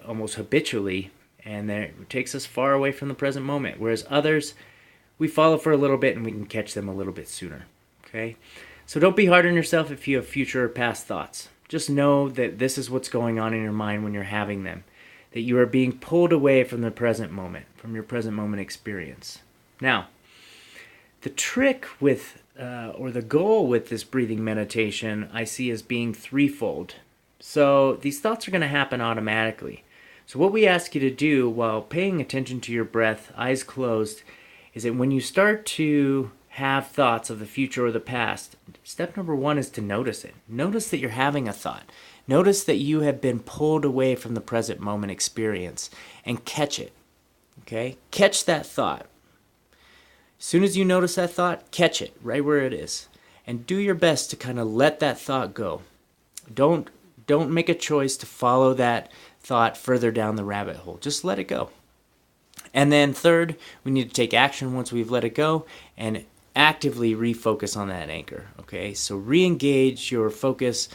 almost habitually, and it takes us far away from the present moment. Whereas others, we follow for a little bit and we can catch them a little bit sooner. Okay? So don't be hard on yourself if you have future or past thoughts. Just know that this is what's going on in your mind when you're having them. That you are being pulled away from the present moment, from your present moment experience. Now, the trick with, or the goal with this breathing meditation, I see as being threefold. So these thoughts are going to happen automatically. So what we ask you to do while paying attention to your breath, eyes closed, is that when you start to have thoughts of the future or the past, step number one is to notice it. Notice that you're having a thought. Notice that you have been pulled away from the present moment experience and catch it. Okay? Catch that thought. As soon as you notice that thought, catch it right where it is. And do your best to kind of let that thought go. Don't make a choice to follow that thought further down the rabbit hole. Just let it go. And then third, we need to take action once we've let it go and actively refocus on that anchor. Okay? So re-engage your focus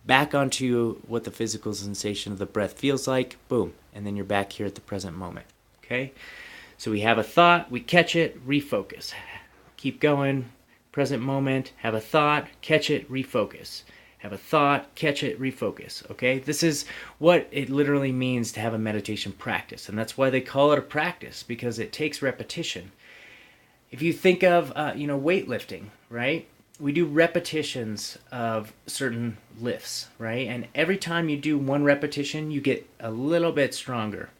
back onto what the physical sensation of the breath feels like. Boom. And then you're back here at the present moment. Okay? So we have a thought, we catch it, refocus. Keep going, present moment, have a thought, catch it, refocus. Have a thought, catch it, refocus. Okay? This is what it literally means to have a meditation practice. And that's why they call it a practice, because it takes repetition. If you think of, weightlifting, right? We do repetitions of certain lifts, right? And every time you do one repetition, you get a little bit stronger.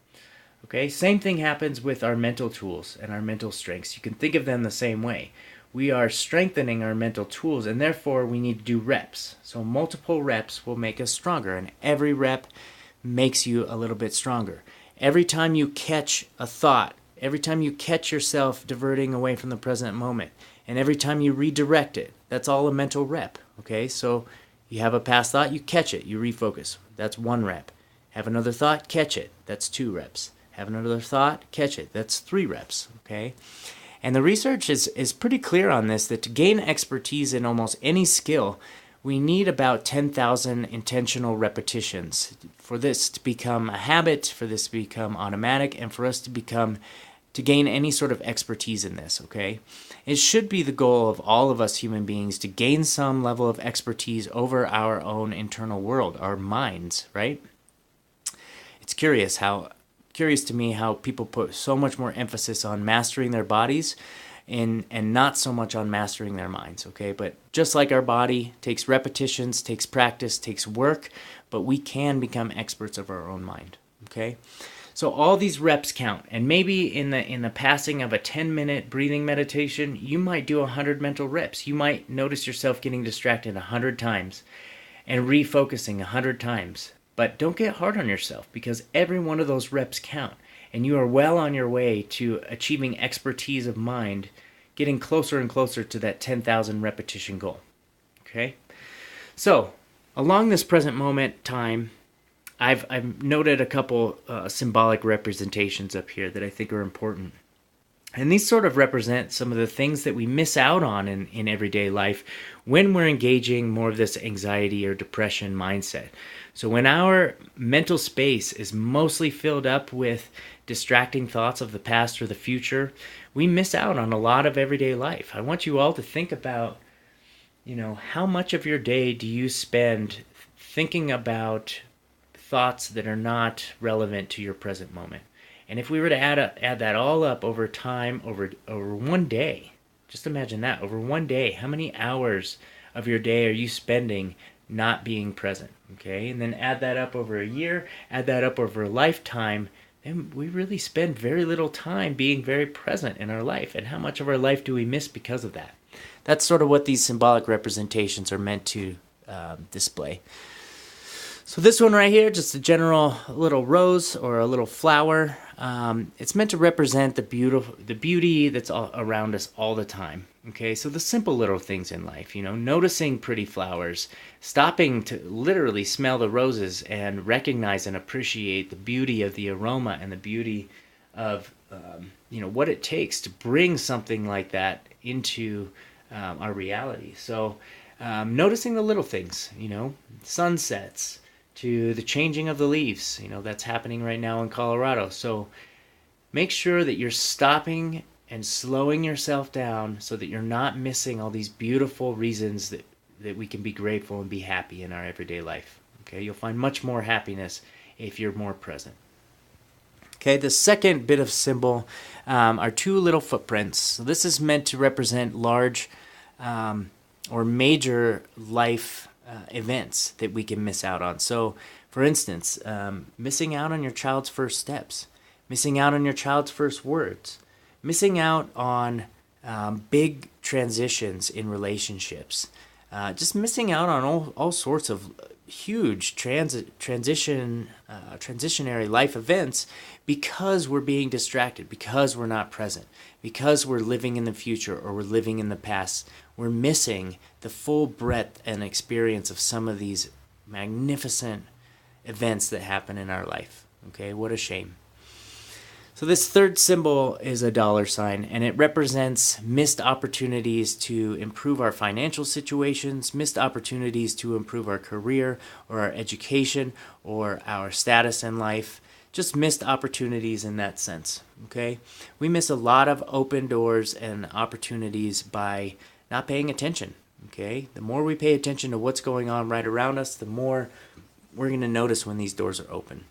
Okay, same thing happens with our mental tools and our mental strengths. You can think of them the same way. We are strengthening our mental tools, and therefore we need to do reps. So multiple reps will make us stronger, and every rep makes you a little bit stronger. Every time you catch a thought, every time you catch yourself diverting away from the present moment, and every time you redirect it, that's all a mental rep. Okay, so you have a past thought, you catch it, you refocus. That's one rep. Have another thought, catch it. That's 2 reps. Have another thought, catch it. That's 3 reps, okay? And the research is pretty clear on this, that to gain expertise in almost any skill, we need about 10,000 intentional repetitions for this to become a habit, for this to become automatic, and for us to gain any sort of expertise in this, okay? It should be the goal of all of us human beings to gain some level of expertise over our own internal world, our minds, right? It's curious to me how people put so much more emphasis on mastering their bodies and not so much on mastering their minds, okay? But just like our body takes repetitions, takes practice, takes work, but we can become experts of our own mind, okay? So all these reps count, and maybe in the passing of a 10-minute breathing meditation, you might do 100 mental reps. You might notice yourself getting distracted 100 times and refocusing 100 times. But don't get hard on yourself, because every one of those reps count, and you are well on your way to achieving expertise of mind, getting closer and closer to that 10,000 repetition goal. Okay? So, along this present moment time, I've noted a couple symbolic representations up here that I think are important. And these sort of represent some of the things that we miss out on in everyday life when we're engaging more of this anxiety or depression mindset. So when our mental space is mostly filled up with distracting thoughts of the past or the future, we miss out on a lot of everyday life. I want you all to think about, how much of your day do you spend thinking about thoughts that are not relevant to your present moment? And if we were to add that all up over time, over one day, just imagine that, over one day, how many hours of your day are you spending not being present, okay? And then add that up over a year, add that up over a lifetime, then we really spend very little time being very present in our life. And how much of our life do we miss because of that? That's sort of what these symbolic representations are meant to display. So this one right here, just a general little rose or a little flower. It's meant to represent the beauty that's all around us all the time. Okay, so the simple little things in life, noticing pretty flowers, stopping to literally smell the roses and recognize and appreciate the beauty of the aroma and the beauty of, what it takes to bring something like that into our reality. So noticing the little things, sunsets, to the changing of the leaves. That's happening right now in Colorado. So make sure that you're stopping and slowing yourself down so that you're not missing all these beautiful reasons that we can be grateful and be happy in our everyday life. Okay, you'll find much more happiness if you're more present. Okay, the second bit of symbol are two little footprints. So this is meant to represent large or major life events that we can miss out on. So, for instance, missing out on your child's first steps, missing out on your child's first words, missing out on big transitions in relationships, just missing out on all sorts of huge transitionary life events because we're being distracted, because we're not present, because we're living in the future or we're living in the past. We're missing the full breadth and experience of some of these magnificent events that happen in our life. Okay, what a shame. So this third symbol is a $, and it represents missed opportunities to improve our financial situations, missed opportunities to improve our career or our education or our status in life, just missed opportunities in that sense, okay? We miss a lot of open doors and opportunities by not paying attention, okay? The more we pay attention to what's going on right around us, the more we're going to notice when these doors are open.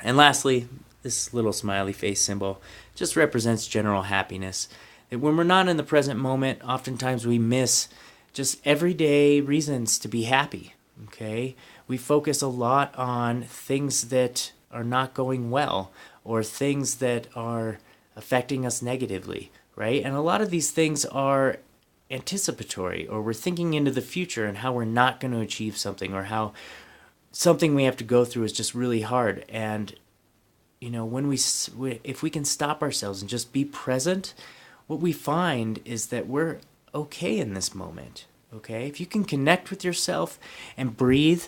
And lastly, this little smiley face symbol just represents general happiness. That when we're not in the present moment, oftentimes we miss just everyday reasons to be happy, okay? We focus a lot on things that are not going well or things that are affecting us negatively, right? And a lot of these things are anticipatory, or we're thinking into the future and how we're not going to achieve something, or how something we have to go through is just really hard. And when if we can stop ourselves and just be present, what we find is that we're okay in this moment, okay? If you can connect with yourself and breathe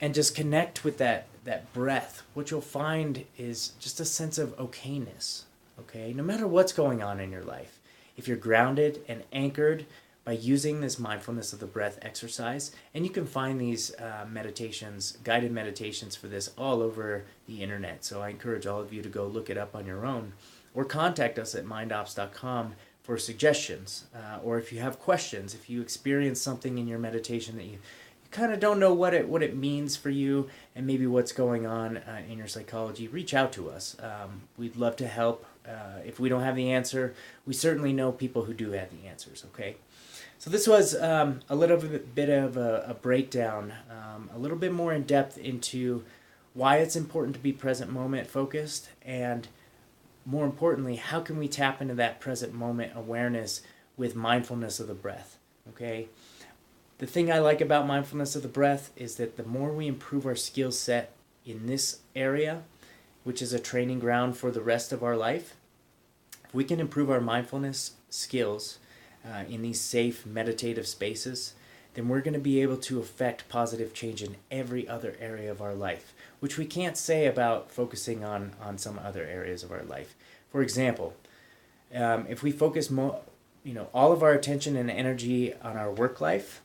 and just connect with that breath, what you'll find is just a sense of okayness, okay? No matter what's going on in your life, if you're grounded and anchored by using this mindfulness of the breath exercise, and you can find these meditations, guided meditations for this all over the internet. So I encourage all of you to go look it up on your own, or contact us at mindops.com for suggestions, or if you have questions, if you experience something in your meditation that you kind of don't know what it means for you and maybe what's going on in your psychology, reach out to us. We'd love to help. If we don't have the answer, we certainly know people who do have the answers, okay? So this was a little bit of a breakdown, a little bit more in depth into why it's important to be present moment focused, and more importantly, how can we tap into that present moment awareness with mindfulness of the breath, okay? The thing I like about mindfulness of the breath is that the more we improve our skill set in this area, which is a training ground for the rest of our life, if we can improve our mindfulness skills in these safe meditative spaces, then we're going to be able to affect positive change in every other area of our life, which we can't say about focusing on some other areas of our life. For example, if we focus all of our attention and energy on our work life,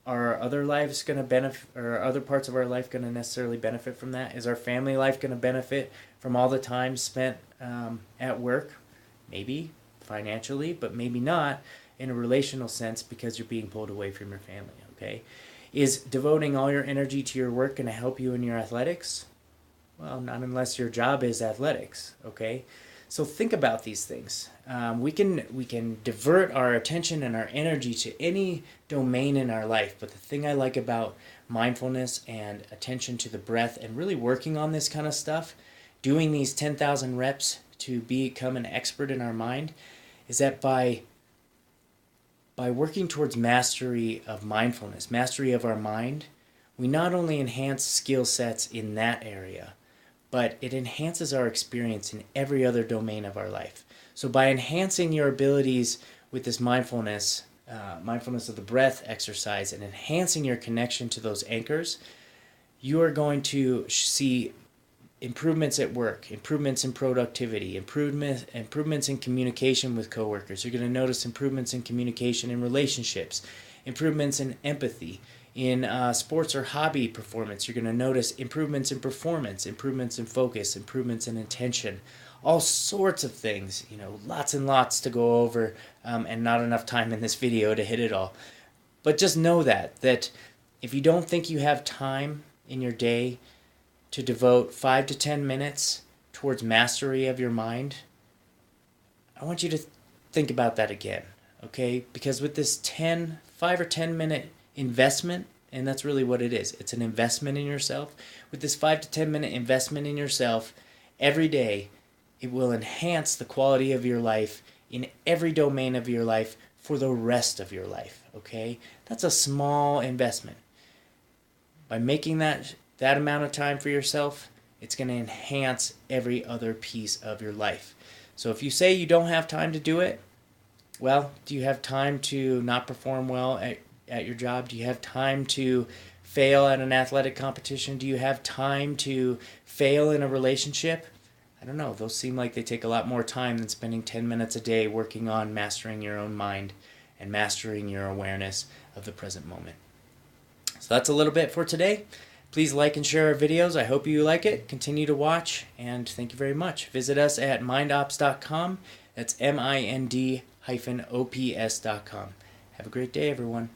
are our other lives going to benefit, or are other parts of our life going to necessarily benefit from that? Is our family life going to benefit from all the time spent at work? Maybe financially, but maybe not in a relational sense, because you're being pulled away from your family, okay? Is devoting all your energy to your work going to help you in your athletics? Well, not unless your job is athletics, okay? So think about these things. We can divert our attention and our energy to any domain in our life, but the thing I like about mindfulness and attention to the breath and really working on this kind of stuff, doing these 10,000 reps to become an expert in our mind, is that by working towards mastery of mindfulness, mastery of our mind, we not only enhance skill sets in that area, but it enhances our experience in every other domain of our life. So by enhancing your abilities with this mindfulness of the breath exercise, and enhancing your connection to those anchors, you are going to see improvements at work, improvements in productivity, improvements in communication with coworkers. You're going to notice improvements in communication in relationships, improvements in empathy, In sports or hobby performance, you're going to notice improvements in performance, improvements in focus, improvements in attention, all sorts of things. Lots and lots to go over, and not enough time in this video to hit it all. But just know that if you don't think you have time in your day to devote 5 to 10 minutes towards mastery of your mind, I want you to think about that again, okay? Because with this 5 or 10 minute investment, and that's really what it is, it's an investment in yourself. With this 5 to 10 minute investment in yourself every day, it will enhance the quality of your life in every domain of your life for the rest of your life, okay? That's a small investment. By making that amount of time for yourself, it's going to enhance every other piece of your life. So if you say you don't have time to do it, well, do you have time to not perform well at your job? Do you have time to fail at an athletic competition? Do you have time to fail in a relationship? I don't know. Those seem like they take a lot more time than spending 10 minutes a day working on mastering your own mind and mastering your awareness of the present moment. So that's a little bit for today. Please like and share our videos. I hope you like it. Continue to watch, and thank you very much. Visit us at mindops.com. That's mind-ops.com. Have a great day, everyone.